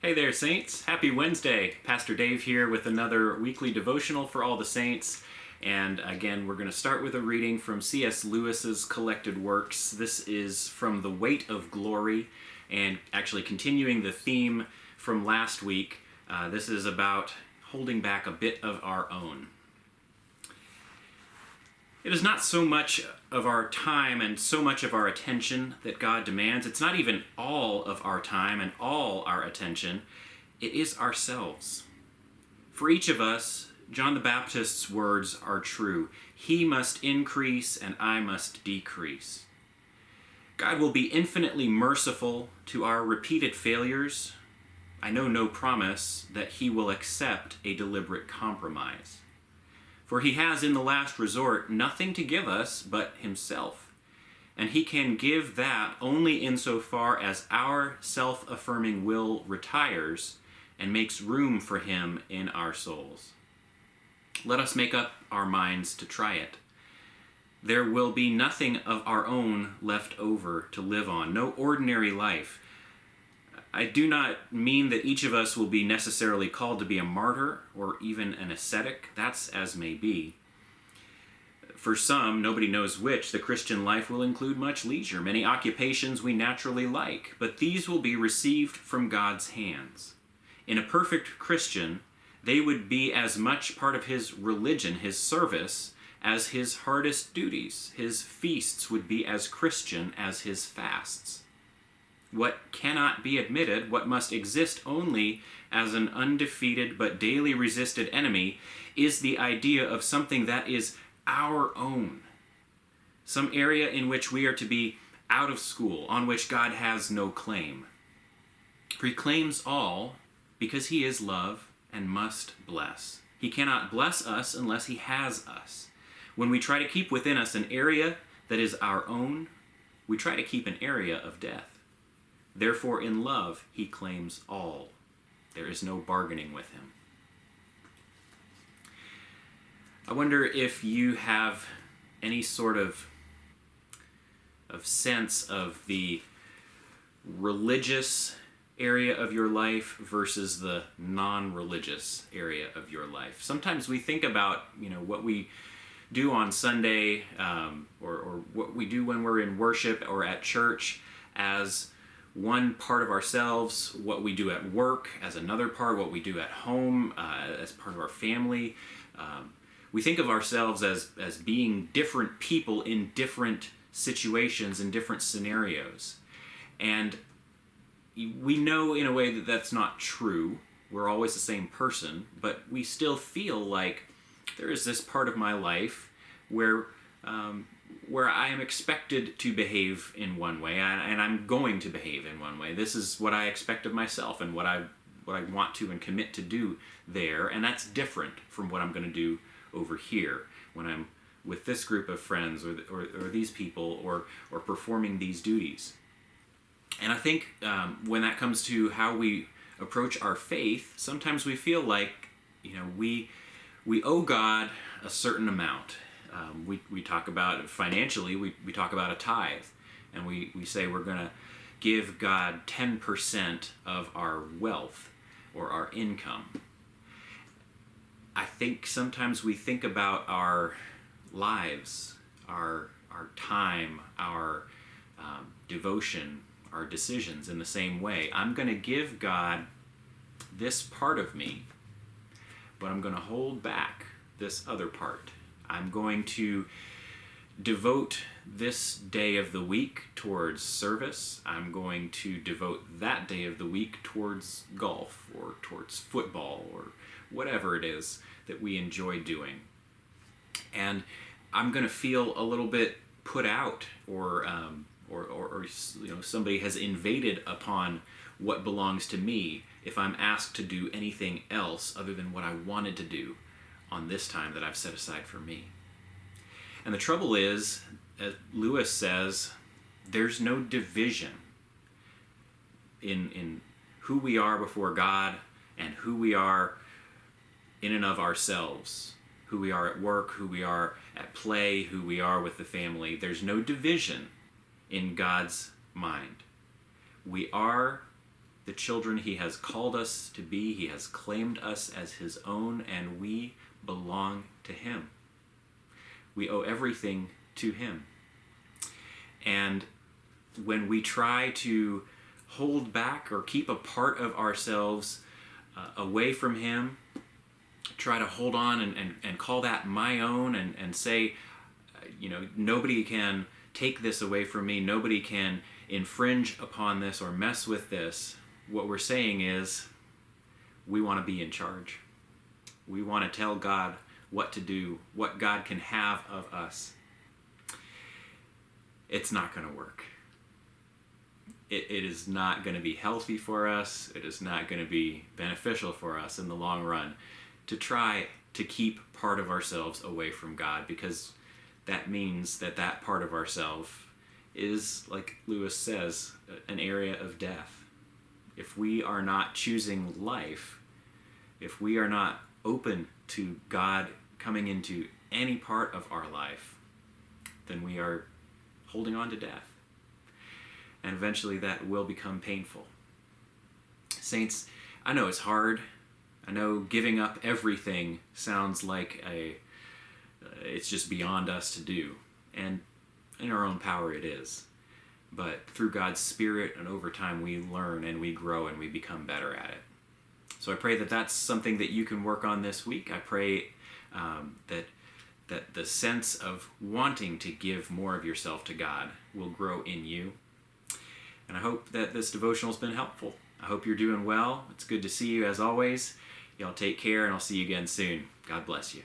Hey there, Saints. Happy Wednesday. Pastor Dave here with another weekly devotional for all the Saints. And again, we're going to start with a reading from C.S. Lewis's collected works. This is from The Weight of Glory, and actually continuing the theme from last week. This is about holding back a bit of our own. It is not so much of our time and so much of our attention that God demands. It's not even all of our time and all our attention. It is ourselves. For each of us, John the Baptist's words are true. He must increase and I must decrease. God will be infinitely merciful to our repeated failures. I know no promise that he will accept a deliberate compromise. For he has in the last resort nothing to give us but himself, and he can give that only insofar as our self-affirming will retires and makes room for him in our souls. Let us make up our minds to try it. There will be nothing of our own left over to live on, no ordinary life. I do not mean that each of us will be necessarily called to be a martyr or even an ascetic. That's as may be. For some, nobody knows which, the Christian life will include much leisure, many occupations we naturally like, but these will be received from God's hands. In a perfect Christian, they would be as much part of his religion, his service, as his hardest duties. His feasts would be as Christian as his fasts. What cannot be admitted, what must exist only as an undefeated but daily resisted enemy, is the idea of something that is our own. Some area in which we are to be out of school, on which God has no claim. For he claims all because he is love and must bless. He cannot bless us unless he has us. When we try to keep within us an area that is our own, we try to keep an area of death. Therefore, in love, he claims all. There is no bargaining with him. I wonder if you have any sort of sense of the religious area of your life versus the non-religious area of your life. Sometimes we think about, what we do on Sunday or what we do when we're in worship or at church as one part of ourselves, what we do at work as another part, what we do at home as part of our family. We think of ourselves as being different people in different situations and different scenarios. And we know in a way that that's not true. We're always the same person, but we still feel like there is this part of my life where I am expected to behave in one way, and I'm going to behave in one way. This is what I expect of myself and what I want to and commit to do there, and that's different from what I'm going to do over here when I'm with this group of friends or these people or performing these duties. And I think when that comes to how we approach our faith, sometimes we feel like we owe God a certain amount. We talk about financially, we talk about a tithe, and we say we're going to give God 10% of our wealth or our income. I think sometimes we think about our lives, our time, our devotion, our decisions in the same way. I'm going to give God this part of me, but I'm going to hold back this other part. I'm going to devote this day of the week towards service. I'm going to devote that day of the week towards golf or towards football or whatever it is that we enjoy doing. And I'm going to feel a little bit put out or somebody has invaded upon what belongs to me if I'm asked to do anything else other than what I wanted to do on this time that I've set aside for me. And the trouble is, as Lewis says, there's no division in who we are before God and who we are in and of ourselves, who we are at work, who we are at play, who we are with the family. There's no division in God's mind. We are the the children he has called us to be. He has claimed us as his own, and we belong to him. We owe everything to him. And when we try to hold back or keep a part of ourselves away from him, try to hold on and call that my own and say, nobody can take this away from me, nobody can infringe upon this or mess with this, what we're saying is we want to be in charge. We want to tell God what to do, what God can have of us. It's not going to work. It is not going to be healthy for us. It is not going to be beneficial for us in the long run to try to keep part of ourselves away from God, because that means that part of ourselves is, like Lewis says, an area of death. If we are not choosing life, if we are not open to God coming into any part of our life, then we are holding on to death. And eventually that will become painful. Saints, I know it's hard. I know giving up everything sounds like it's just beyond us to do. And in our own power it is. But through God's Spirit and over time we learn and we grow and we become better at it. So I pray that that's something that you can work on this week. I pray that the sense of wanting to give more of yourself to God will grow in you. And I hope that this devotional has been helpful. I hope you're doing well. It's good to see you as always. Y'all take care, and I'll see you again soon. God bless you.